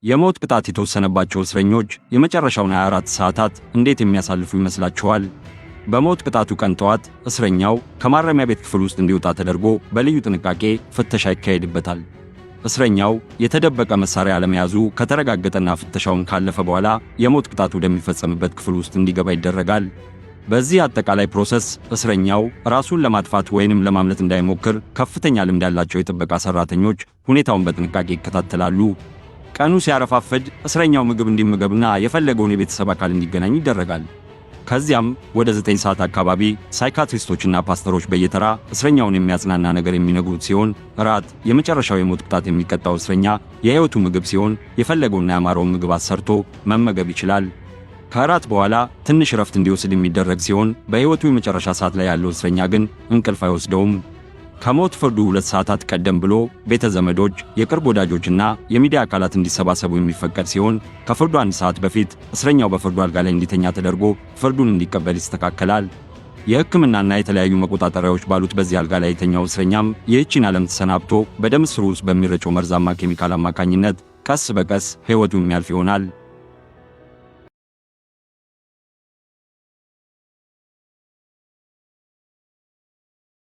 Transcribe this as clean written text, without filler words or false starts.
የሞት ቅጣት የተወሰነባቸው እስረኞች የመጨረሻውን 24 ሰዓታት እንዴት የሚያሳልፉ ይመስላችኋል? በሞት ቅጣቱ ቀን ጠዋት እስረኛው ከማረሚያ ቤት ክፍል ውስጥ እንዲወጣ ተደርጎ በልዩ ጥንቃቄ ፍተሻ ይካሄድበታል። እስረኛው የተደበቀ መሳሪያ አለመያዙ ከተረጋገጠና ፍተሻውን ካለፈ በኋላ የሞት ቅጣቱ ወደሚፈጸምበት ክፍል ውስጥ እንዲገባ ይደረጋል። በዚህ አጠቃላይ ፕሮሰስ እስረኛው ራሱን ለማጥፋት ወይንም ለማምለጥ እንዳይሞክር ከፍተኛ ልምድ ያላቸው የጥበቃ ሰራተኞች ሁኔታውን በጥንቃቄ ይከታተላሉ። ቀኑ ሲያረፋፍድ እስረኛው ምግብ እንዲመገብና የፈለገውን የቤተሰብ አካል እንዲገናኝ ይደረጋል። ከዚያም ወደ 9 ሰዓት አካባቢ ሳይካትሪስቶችና ፓስተሮች በየተራ እስረኛውን የሚያጽናና ነገር የሚነግሩት ሲሆን ራት የመጨረሻው የሞት ቅጣት የሚቀጣው እስረኛ የሕይወቱ ምግብ ሲሆን የፈለገውና ያማረውን ምግብ አሰርቶ መመገብ ይችላል። ከራት በኋላ ትንሽ ረፍት እንዲወስድ የሚደረግ ሲሆን በሕይወቱ የመጨረሻ ሰዓት ላይ ያለው እስረኛ ግን እንቅልፍ አይወስደውም። ከሞት ፍርዱ 2 ሰዓታት ቀደም ብሎ ቤተ ዘመዶች፣ የቅርብ ወዳጆችና የሚዲያ አካላት እንዲሰባሰቡ የሚፈቀድ ሲሆን ከፍርዱ 1 ሰዓት በፊት እስረኛው በፍርዱ አልጋ ላይ እንዲተኛ ተደርጎ ፍርዱን እንዲቀበል ይስተካከላል። የሕክምናና የተለያዩ መቆጣጠሪያዎች ባሉት በዚህ አልጋ ላይ የተኛው እስረኛም ይህችን ዓለም ተሰናብቶ በደም ስሩ ውስጥ በሚረጨው መርዛማ ኬሚካል አማካኝነት ቀስ በቀስ ሕይወቱ የሚያልፍ ይሆናል።